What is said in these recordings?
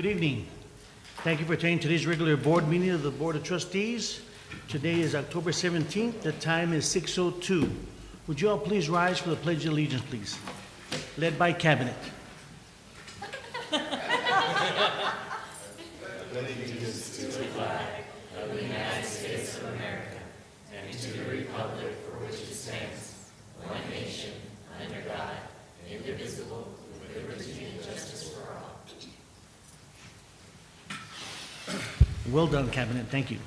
Good evening. Thank you for attending today's regular board meeting of the Board of Trustees. Today is October 17th. The time is 6:02. Would you all please rise for the Pledge of Allegiance, please? Led by Cabinet. Well done, Cabinet. Thank you.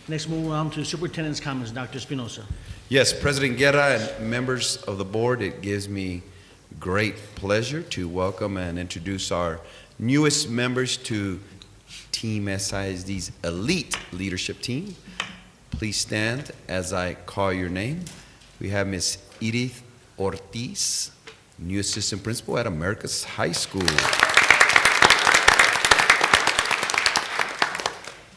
Next, we'll move on to Superintendent's Comments. Dr. Espinosa. Yes, President Guerra and members of the board, it gives me great pleasure to welcome and introduce our newest members to Team SISD's elite leadership team. Please stand as I call your name. We have Ms. Edith Ortiz, new assistant principal at Americas High School.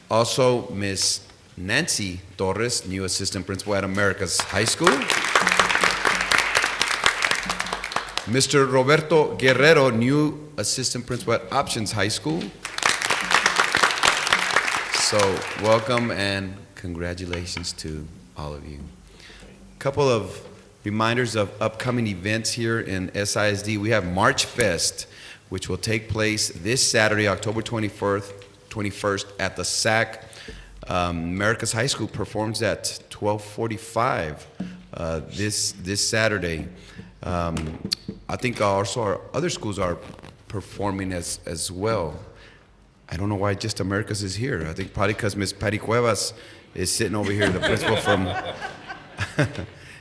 Also, Ms. Nancy Torres, new assistant principal at Americas High School. Mr. Roberto Guerrero, new assistant principal at Options High School. So welcome and congratulations to all of you. A couple of reminders of upcoming events here in SISD. We have March Fest, which will take place this Saturday, October 21st at the SAC. Americas High School performs at 12:45 this Saturday. I think also our other schools are performing as well. I don't know why just Americas is here. I think probably because Ms. Patty Cuevas is sitting over here, the principal from.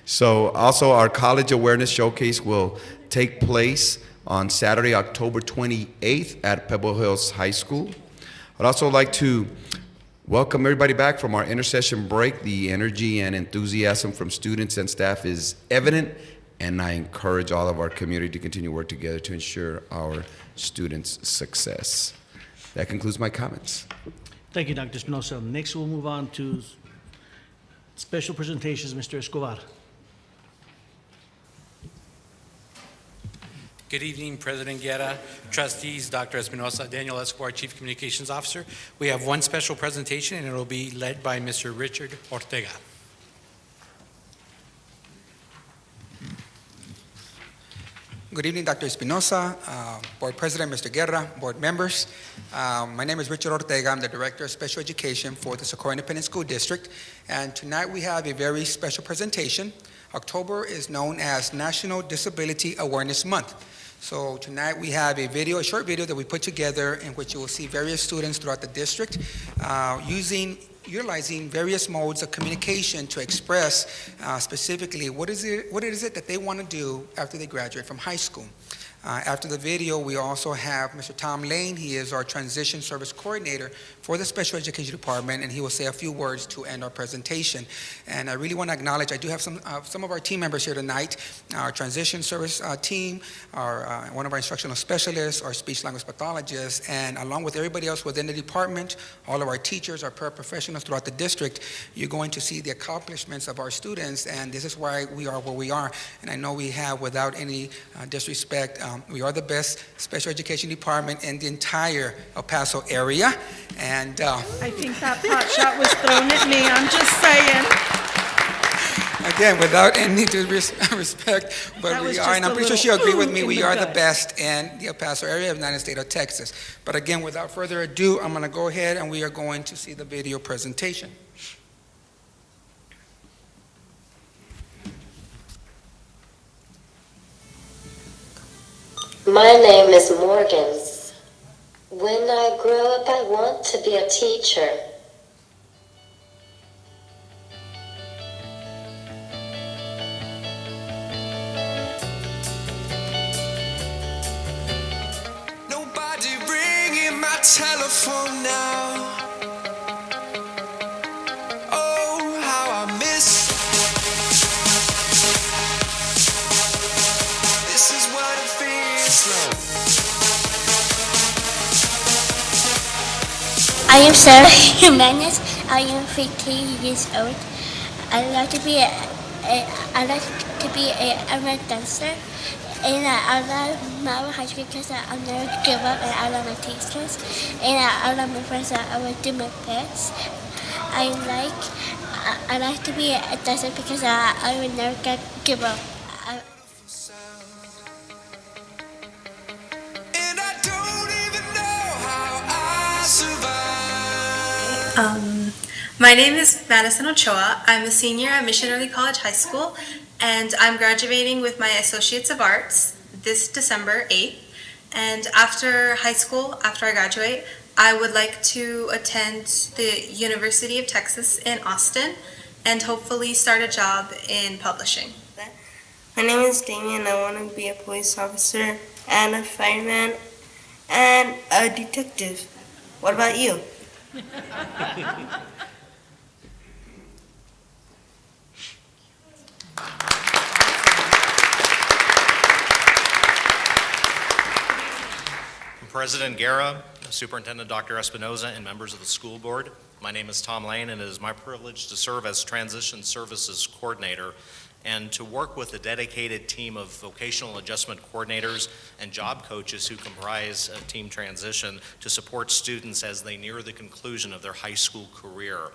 So also our College Awareness Showcase will take place on Saturday, October 28th at Pebble Hills High School. I'd also like to welcome everybody back from our intercession break. The energy and enthusiasm from students and staff is evident, and I encourage all of our community to continue to work together to ensure our students' success. That concludes my comments. Thank you, Dr. Espinosa. Next, we'll move on to special presentations. Mr. Escobar. Good evening, President Guerra, trustees, Dr. Espinosa, Daniel Escobar, Chief Communications Officer. We have one special presentation, and it will be led by Mr. Richard Ortega. Good evening, Dr. Espinosa, Board President, Mr. Guerra, board members. My name is Richard Ortega. I'm the Director of Special Education for the Socorro Independent School District. And tonight we have a very special presentation. October is known as National Disability Awareness Month. So tonight we have a short video that we put together in which you will see various students throughout the district utilizing various modes of communication to express specifically what is it that they want to do after they graduate from high school. After the video, we also have Mr. Tom Lane. He is our Transition Service Coordinator for the Special Education Department, and he will say a few words to end our presentation. And I really want to acknowledge, I do have some of our team members here tonight, our Transition Service team, one of our instructional specialists, our speech language pathologists, and along with everybody else within the department, all of our teachers, our paraprofessionals throughout the district. You're going to see the accomplishments of our students, and this is why we are where we are. And I know we have, without any disrespect, we are the best special education department in the entire El Paso area. And I think that pot shot was thrown at me, I'm just saying. Again, without any disrespect, but we are, and I'm pretty sure she'll agree with me, we are the best in the El Paso area of the United States of Texas. But again, without further ado, I'm going to go ahead and we are going to see the video presentation. My name is Morgan. When I grow up, I want to be a teacher. Nobody ringing my telephone now. Oh, how I miss. This is what it feels like. I am Sarah Jimenez. I am 15 years old. I like to be a dancer And I love my high school because I'll never give up, and I love my teachers, and I love my friends that I will do my best. I like to be a dancer because I will never give up. And I don't even know how I survived. My name is Madison Ochoa. I'm a senior at Mission Early College High School, and I'm graduating with my Associates of Arts this December 8th. And after high school, after I graduate, I would like to attend the University of Texas in Austin and hopefully start a job in publishing. My name is Damien. I want to be a police officer and a fireman and a detective. What about you? President Guerra, Superintendent Dr. Espinoza, and members of the school board. My name is Tom Lane, and it is my privilege to serve as Transition Services Coordinator and to work with a dedicated team of vocational adjustment coordinators and job coaches who comprise Team Transition to support students as they near the conclusion of their high school career.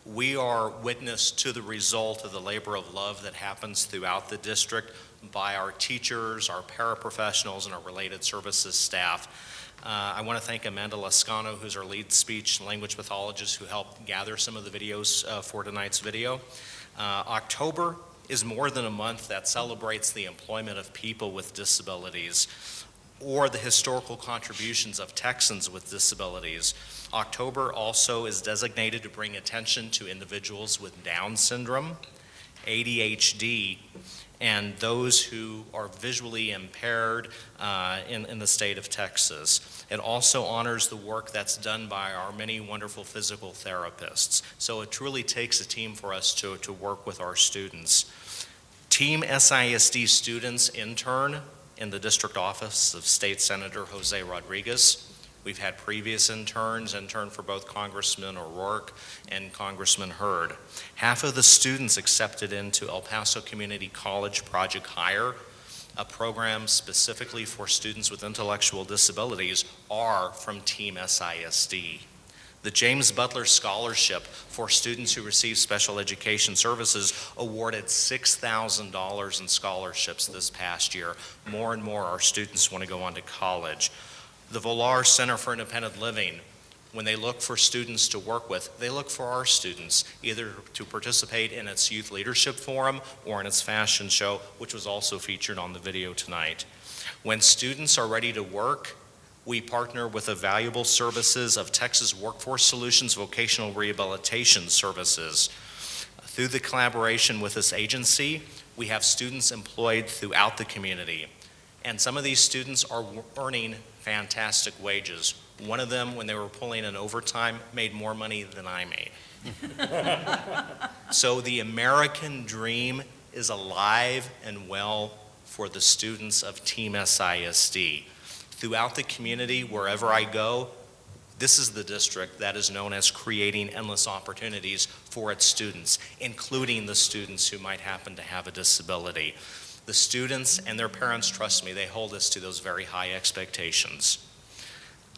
We are witness to the result of the labor of love that happens throughout the district by our teachers, our paraprofessionals, and our related services staff. I want to thank Amanda Lascano, who's our lead speech and language pathologist, who helped gather some of the videos for tonight's video. October is more than a month that celebrates the employment of people with disabilities or the historical contributions of Texans with disabilities. October also is designated to bring attention to individuals with Down syndrome, ADHD, and those who are visually impaired in the state of Texas. It also honors the work that's done by our many wonderful physical therapists. So it truly takes a team for us to work with our students. Team SISD students intern in the district office of State Senator Jose Rodriguez. We've had previous interns intern for both Congressman O'Rourke and Congressman Hurd. Half of the students accepted into El Paso Community College Project Hire, a program specifically for students with intellectual disabilities, are from Team SISD. The James Butler Scholarship for students who receive special education services awarded $6,000 in scholarships this past year. More and more our students want to go on to college. The Volar Center for Independent Living, when they look for students to work with, they look for our students, either to participate in its Youth Leadership Forum or in its fashion show, which was also featured on the video tonight. When students are ready to work, we partner with the valuable services of Texas Workforce Solutions Vocational Rehabilitation Services. Through the collaboration with this agency, we have students employed throughout the community. And some of these students are earning fantastic wages. One of them, when they were pulling in overtime, made more money than I made. So the American dream is alive and well for the students of Team SISD. Throughout the community, wherever I go, this is the district that is known as creating endless opportunities for its students, including the students who might happen to have a disability. The students and their parents, trust me, they hold us to those very high expectations.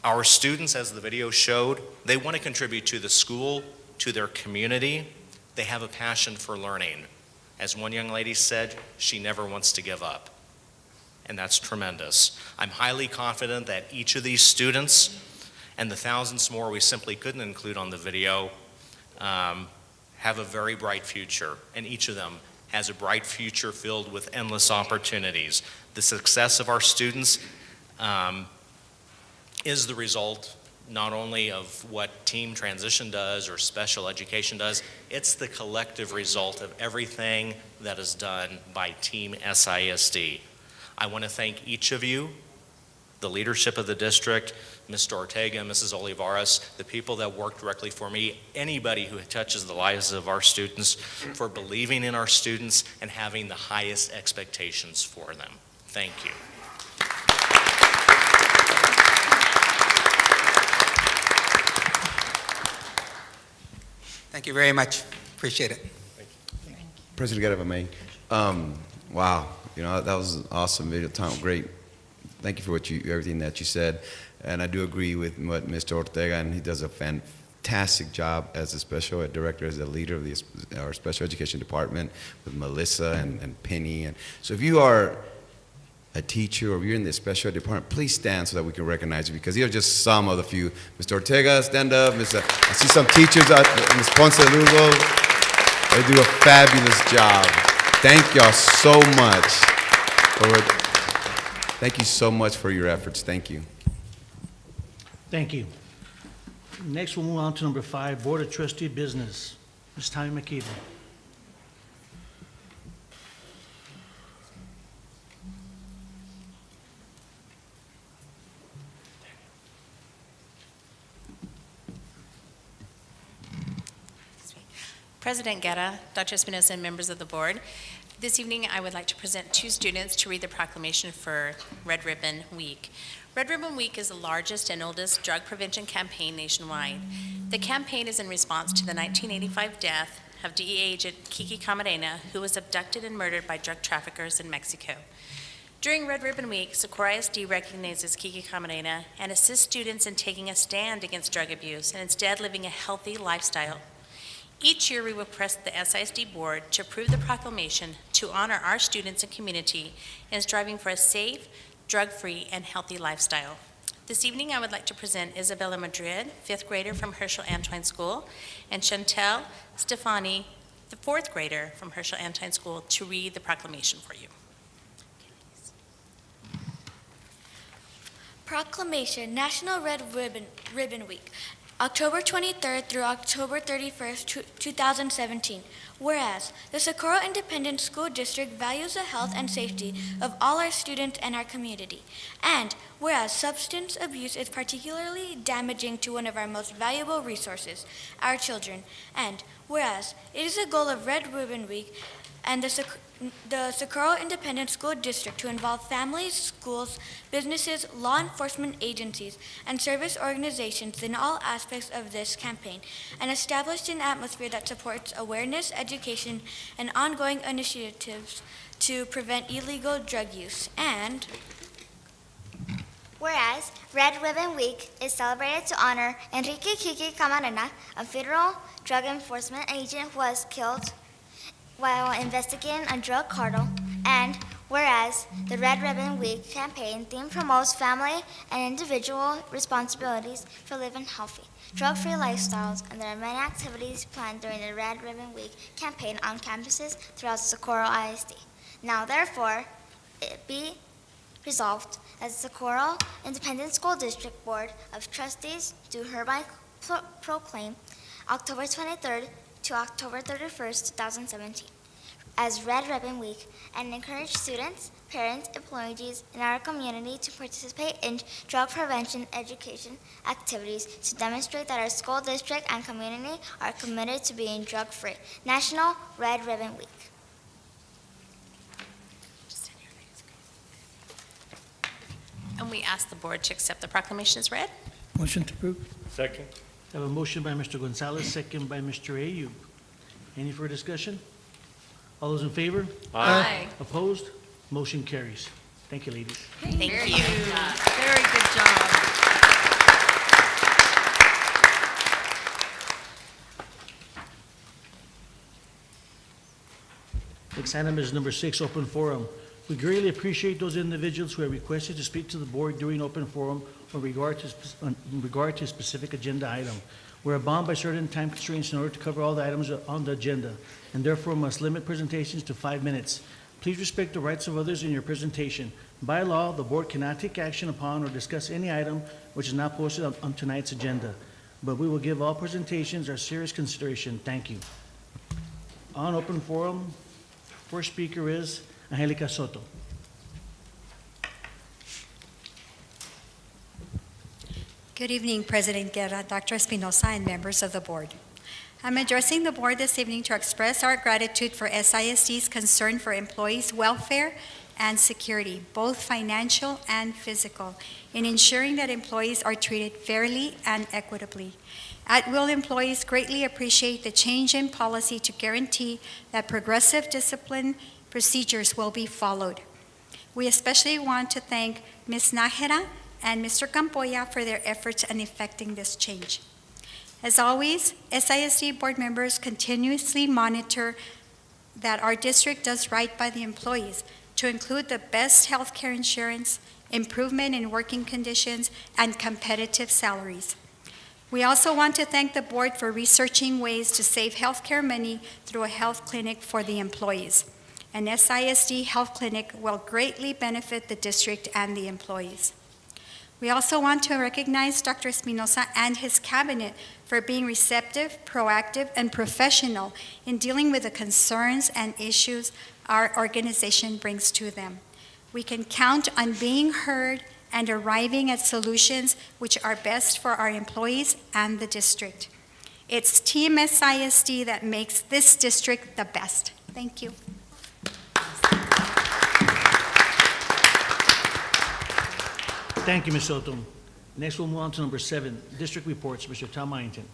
Our students, as the video showed, they want to contribute to the school, to their community. They have a passion for learning. As one young lady said, she never wants to give up. And that's tremendous. I'm highly confident that each of these students and the thousands more we simply couldn't include on the video have a very bright future, and each of them has a bright future filled with endless opportunities. The success of our students is the result not only of what Team Transition does or special education does, it's the collective result of everything that is done by Team SISD. I want to thank each of you, the leadership of the district, Mr. Ortega, Mrs. Olivares, the people that work directly for me, anybody who touches the lives of our students, for believing in our students and having the highest expectations for them. Thank you. Thank you very much. Appreciate it. President Guerra, if I may. Wow, You know, that was an awesome video. Tom, great. Thank you for everything that you said. And I do agree with what Mr. Ortega, and he does a fantastic job as a special ed director, as a leader of our special education department with Melissa and Penny. And so if you are a teacher or you're in the special ed department, please stand so that we can recognize you, because these are just some of the few. Mr. Ortega, stand up. I see some teachers out there. Ms. Ponce Lugo, they do a fabulous job. Thank y'all so much. Thank you so much for your efforts. Thank you. Thank you. Next, we'll move on to number 5, Board of Trustee Business. Ms. Tammy McKeever. President Guerra, Dr. Espinosa, and members of the board, this evening I would like to present 2 students to read the proclamation for Red Ribbon Week. Red Ribbon Week is the largest and oldest drug prevention campaign nationwide. The campaign is in response to the 1985 death of DEA agent Kiki Camarena, who was abducted and murdered by drug traffickers in Mexico. During Red Ribbon Week, Socorro ISD recognizes Kiki Camarena and assists students in taking a stand against drug abuse and instead living a healthy lifestyle. Each year, we request the SISD board to approve the proclamation to honor our students and community in striving for a safe, drug-free, and healthy lifestyle. This evening, I would like to present Isabella Madrid, 5th grader from Herschel Antwine School, and Chantel Stefani, the 4th grader from Herschel Antwine School, to read the proclamation for you. Proclamation, National Red Ribbon Week, October 23rd through October 31st, 2017. Whereas, the Socorro Independent School District values the health and safety of all our students and our community. And whereas substance abuse is particularly damaging to one of our most valuable resources, our children. And whereas, it is a goal of Red Ribbon Week and the Socorro Independent School District to involve families, schools, businesses, law enforcement agencies, and service organizations in all aspects of this campaign, and established an atmosphere that supports awareness, education, and ongoing initiatives to prevent illegal drug use. And whereas Red Ribbon Week is celebrated to honor Enrique Kiki Camarena, a federal drug enforcement agent who was killed while investigating a drug cartel, and whereas the Red Ribbon Week campaign theme promotes family and individual responsibilities for living healthy, drug-free lifestyles, and there are many activities planned during the Red Ribbon Week campaign on campuses throughout Socorro ISD. Now, therefore, it be resolved that the Socorro Independent School District Board of Trustees do hereby proclaim October 23rd to October 31st, 2017 as Red Ribbon Week, and encourage students, parents, employees in our community to participate in drug prevention education activities to demonstrate that our school district and community are committed to being drug-free. National Red Ribbon Week. And we ask the board to accept the proclamation as read. Motion to approve. Second. I have a motion by Mr. Gonzalez, second by Mr. Ayub. Any further discussion? All those in favor? Aye. Opposed? Motion carries. Thank you, ladies. Thank you. Very good job. Next item is number 6, open forum. We greatly appreciate those individuals who have requested to speak to the board during open forum in regard to a specific agenda item. We are bound by certain time constraints in order to cover all the items on the agenda, and therefore must limit presentations to 5 minutes. Please respect the rights of others in your presentation. By law, the board cannot take action upon or discuss any item which is not posted on tonight's agenda, but we will give all presentations our serious consideration. Thank you. On open forum, first speaker is Angelica Soto. Good evening, President Guerra, Dr. Espinosa, and members of the board. I'm addressing the board this evening to express our gratitude for SISD's concern for employees' welfare and security, both financial and physical, in ensuring that employees are treated fairly and equitably. At-will employees greatly appreciate the change in policy to guarantee that progressive discipline procedures will be followed. We especially want to thank Ms. Nájera and Mr. Campoya for their efforts in effecting this change. As always, SISD board members continuously monitor that our district does right by the employees, to include the best health care insurance, improvement in working conditions, and competitive salaries. We also want to thank the board for researching ways to save health care money through a health clinic for the employees. An SISD health clinic will greatly benefit the district and the employees. We also want to recognize Dr. Espinosa and his cabinet for being receptive, proactive, and professional in dealing with the concerns and issues our organization brings to them. We can count on being heard and arriving at solutions which are best for our employees and the district. It's Team SISD that makes this district the best. Thank you. Thank you, Ms. Soto. Next, we'll move on to number 7, district reports. Mr. Tom Byington.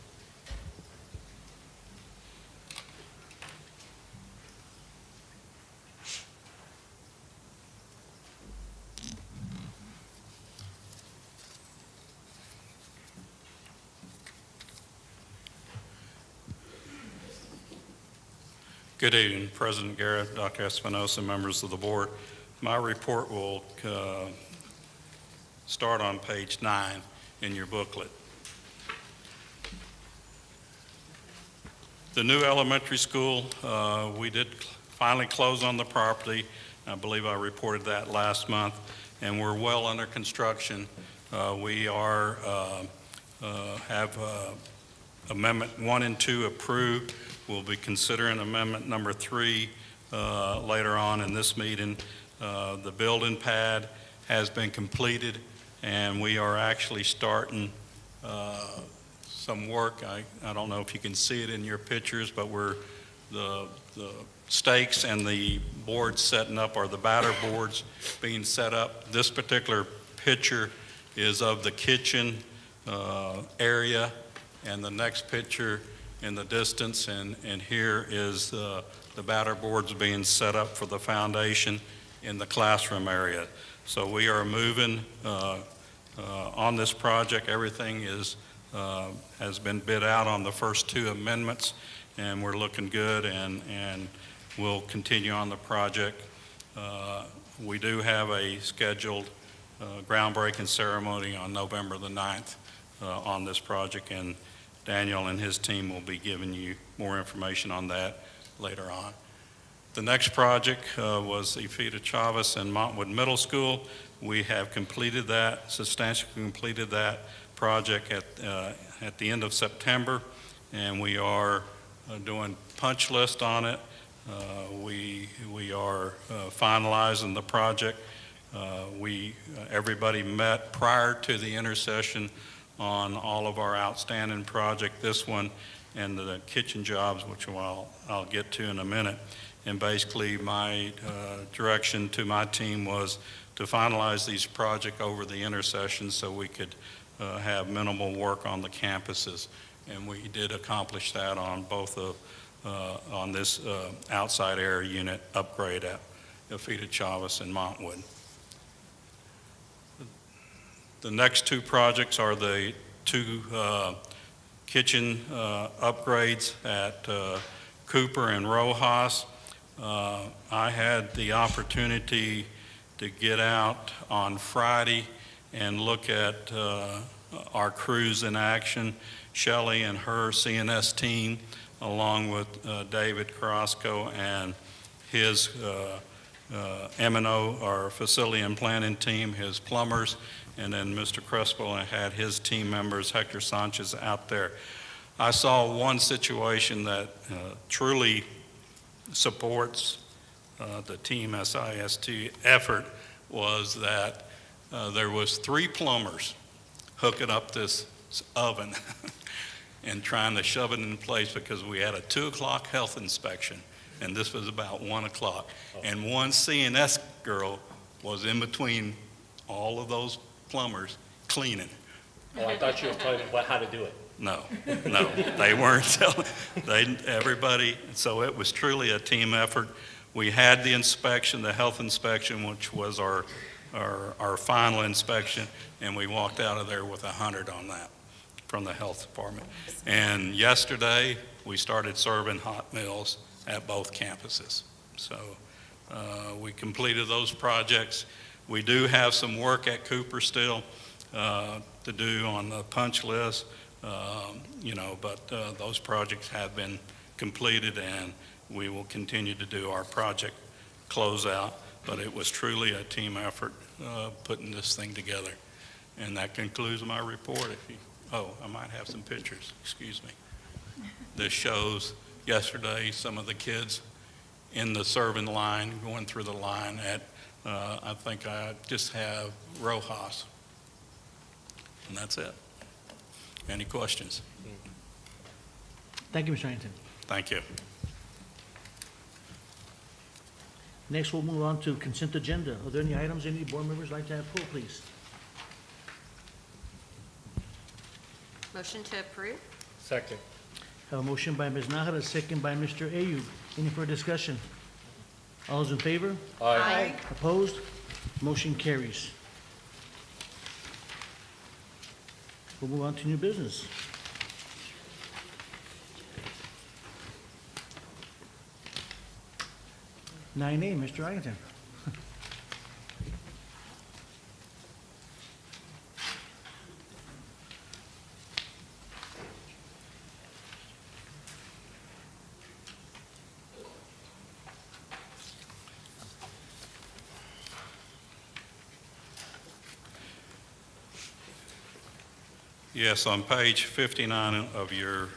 Good evening, President Garrett, Dr. Espinosa, members of the board. My report will start on page 9 in your booklet. The new elementary school, we did finally close on the property. I believe I reported that last month, and we're well under construction. We have Amendment 1 and 2 approved. We'll be considering Amendment number 3 later on in this meeting. The building pad has been completed, and we are actually starting some work. I don't know if you can see it in your pictures, but the stakes and the boards setting up are the batter boards being set up. This particular picture is of the kitchen area, and the next picture in the distance, and here is the batter boards being set up for the foundation in the classroom area. So we are moving on this project. Everything has been bid out on the first 2 amendments, and we're looking good, and we'll continue on the project. We do have a scheduled groundbreaking ceremony on November the 9th on this project, and Daniel and his team will be giving you more information on that later on. The next project was Ifita Chavez and Montwood Middle School. We have completed that, substantially completed that project at the end of September, and we are doing punch list on it. We are finalizing the project. Everybody met prior to the intersession on all of our outstanding project, this one and the kitchen jobs, which I'll get to in a minute. And basically my direction to my team was to finalize these projects over the intersession so we could have minimal work on the campuses. And we did accomplish that on both on this outside air unit upgrade at Ifita Chavez and Montwood. The next 2 projects are the 2 kitchen upgrades at Cooper and Rojas. I had the opportunity to get out on Friday and look at our crews in action. Shelley and her CNS team, along with David Carrasco and his M&O, our facility and planning team, his plumbers, and then Mr. Crespo had his team members, Hector Sanchez, out there. I saw one situation that truly supports the Team SISD effort, was that there was 3 plumbers hooking up this oven and trying to shove it in place because we had a 2 o'clock health inspection, and this was about 1 o'clock. And one CNS girl was in between all of those plumbers cleaning. Oh, I thought you were telling me how to do it. No, they weren't telling. Everybody, so it was truly a team effort. We had the inspection, the health inspection, which was our final inspection, and we walked out of there with 100 on that from the health department. And yesterday, we started serving hot meals at both campuses. So we completed those projects. We do have some work at Cooper still to do on the punch list, but those projects have been completed, and we will continue to do our project closeout. But it was truly a team effort putting this thing together. And that concludes my report. I might have some pictures, excuse me. This shows yesterday some of the kids in the serving line, going through the line at, I think I just have Rojas. And that's it. Any questions? Thank you, Mr. Harrington. Thank you. Next, we'll move on to consent agenda. Are there any items any board members like to have pulled, please? Motion to approve? Second. Have a motion by Ms. Nahara, second by Mr. Ayub. Any further discussion? All those in favor? Aye. Opposed? Motion carries. We'll move on to new business. 9A, Mr. Identon. Yes, on page 59 of your,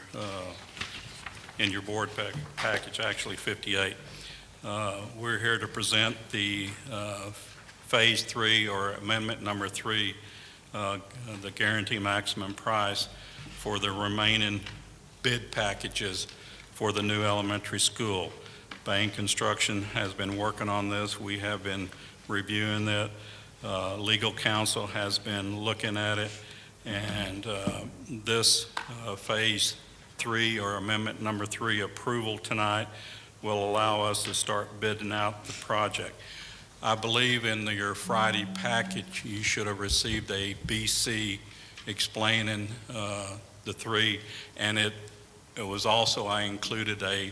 in your board package, actually 58, we're here to present the Phase 3 or Amendment Number 3, the guarantee maximum price for the remaining bid packages for the new elementary school. Bain Construction has been working on this. We have been reviewing it. Legal counsel has been looking at it. And this Phase 3 or Amendment Number 3 approval tonight will allow us to start bidding out the project. I believe in your Friday package, you should have received a BC explaining the three, and it was also, I included the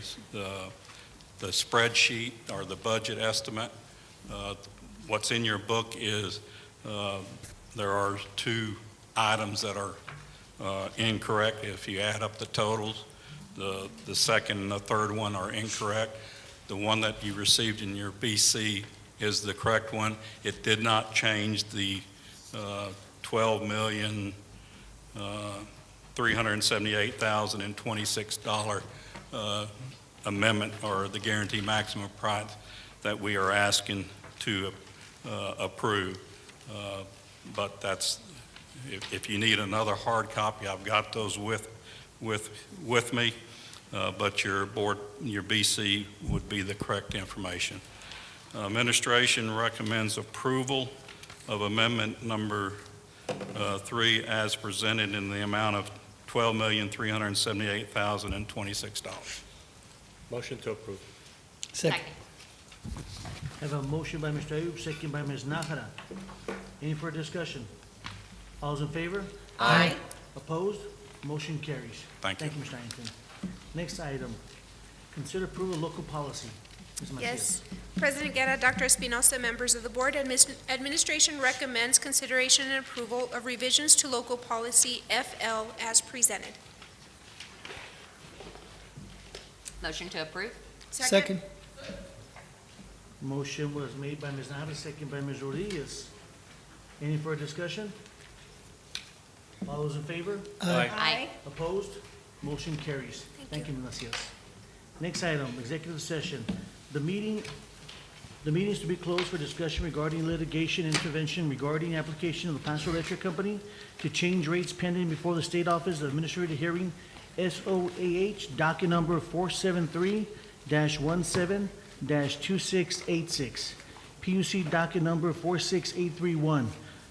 spreadsheet or the budget estimate. What's in your book is there are two items that are incorrect. If you add up the totals, the second and the third one are incorrect. The one that you received in your BC is the correct one. It did not change the $12,378,026 amendment or the guarantee maximum price that we are asking to approve. But that's, if you need another hard copy, I've got those with me, but your BC would be the correct information. Administration recommends approval of Amendment Number 3 as presented in the amount of $12,378,026. Motion to approve. Second. Have a motion by Mr. Ayub, second by Ms. Nahara. Any further discussion? All those in favor? Aye. Opposed? Motion carries. Thank you. Thank you, Mr. Identon. Next item, consider approval of local policy. Ms. Matias. Yes. President Guerra, Dr. Espinosa, members of the board, administration recommends consideration and approval of revisions to local policy FL as presented. Motion to approve? Second. Motion was made by Ms. Nahara, second by Ms. Rodriguez. Any further discussion? All those in favor? Aye. Opposed? Motion carries. Thank you, Ms. Macias. Next item, executive session. The meeting is to be closed for discussion regarding litigation intervention regarding application of the Paso Electric Company to change rates pending before the State Office of Administrative Hearing, SOAH, docket number 473-17-2686, PUC docket number 46831,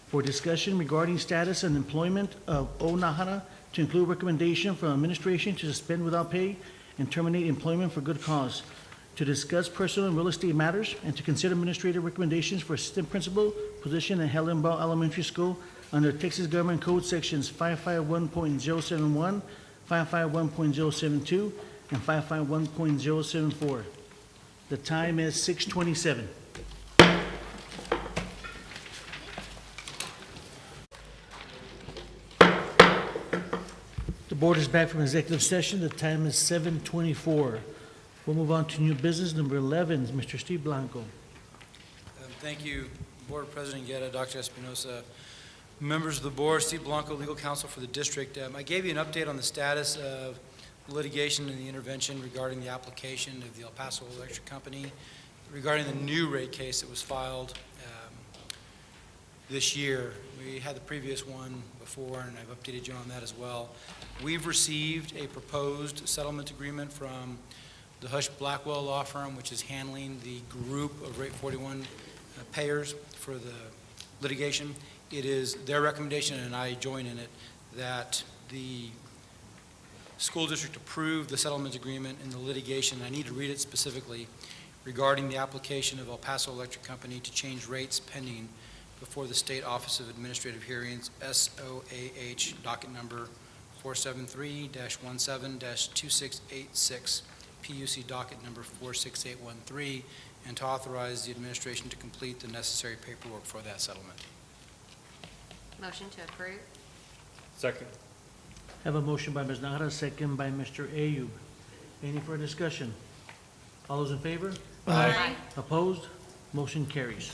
for discussion regarding status and employment of O. Nahara, to include recommendation from administration to suspend without pay and terminate employment for good cause, to discuss personal and real estate matters, and to consider administrative recommendations for assistant principal position at Helen Ball Elementary School under Texas Government Code Sections 551.071, 551.072, and 551.074. The time is 6:27. The board is back from executive session. The time is 7:24. We'll move on to new business. Number 11, Mr. Steve Blanco. Thank you, Board President Guerra, Dr. Espinosa, members of the board, Steve Blanco, legal counsel for the district. I gave you an update on the status of litigation and the intervention regarding the application of the El Paso Electric Company regarding the new rate case that was filed this year. We had the previous one before, and I've updated you on that as well. We've received a proposed settlement agreement from the Hush Blackwell law firm, which is handling the group of Rate 41 payers for the litigation. It is their recommendation, and I join in it, that the school district approve the settlement agreement in the litigation. I need to read it specifically regarding the application of El Paso Electric Company to change rates pending before the State Office of Administrative Hearings, SOAH, docket number 473-17-2686, PUC docket number 46813, and to authorize the administration to complete the necessary paperwork for that settlement. Motion to approve. Second. Have a motion by Ms. Nahara, second by Mr. Ayub. Any further discussion? All those in favor? Aye. Opposed? Motion carries.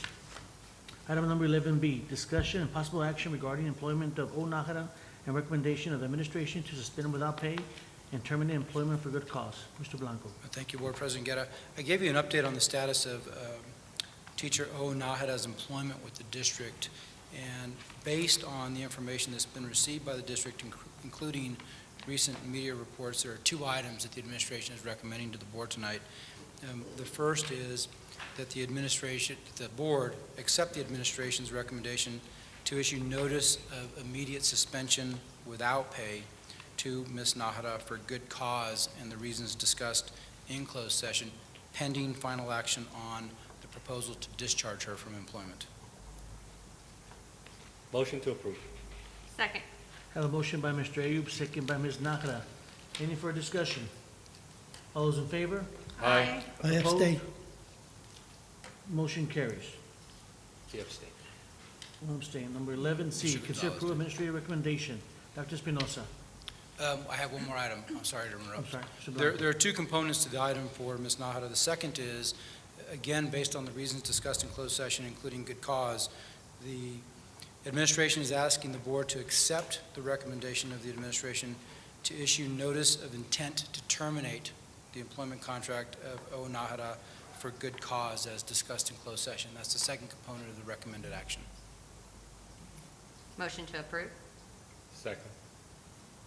Item number 11B, discussion and possible action regarding employment of O. Nahara and recommendation of administration to suspend without pay and terminate employment for good cause. Mr. Blanco. Thank you, Board President Guerra. I gave you an update on the status of teacher O. Nahara's employment with the district, and based on the information that's been received by the district, including recent media reports, there are two items that the administration is recommending to the board tonight. The first is that the board accept the administration's recommendation to issue notice of immediate suspension without pay to Ms. Nahara for good cause and the reasons discussed in closed session, pending final action on the proposal to discharge her from employment. Motion to approve. Second. Have a motion by Mr. Ayub, second by Ms. Nahara. Any further discussion? All those in favor? Aye. I abstain. Motion carries. He abstained. One abstain. Number 11C, consider approve administrative recommendation. Dr. Espinosa. I have one more item. I'm sorry to interrupt. I'm sorry. Mr. Blanco. There are two components to the item for Ms. Nahara. The second is, again, based on the reasons discussed in closed session, including good cause, the administration is asking the board to accept the recommendation of the administration to issue notice of intent to terminate the employment contract of O. Nahara for good cause as discussed in closed session. That's the second component of the recommended action. Motion to approve. Second.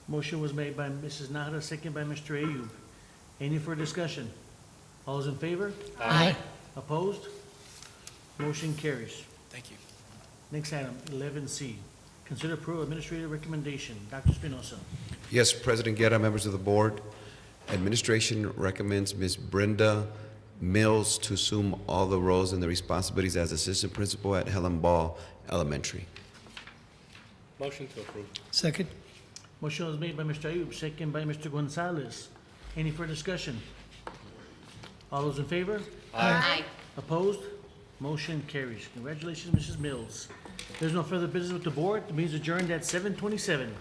Motion was made by Mrs. Nahara, second by Mr. Ayub. Any further discussion? All those in favor? Aye. Opposed? Motion carries. Thank you. Next item, 11C, consider approve administrative recommendation. Dr. Espinosa. Yes, President Guerra, members of the board, administration recommends Ms. Brenda Mills to assume all the roles and the responsibilities as assistant principal at Helen Ball Elementary. Motion to approve. Second. Motion was made by Mr. Ayub, second by Mr. Gonzalez. Any further discussion? All those in favor? Aye. Opposed? Motion carries. Congratulations, Mrs. Mills. There's no further business with the board. The meeting is adjourned at 7:27.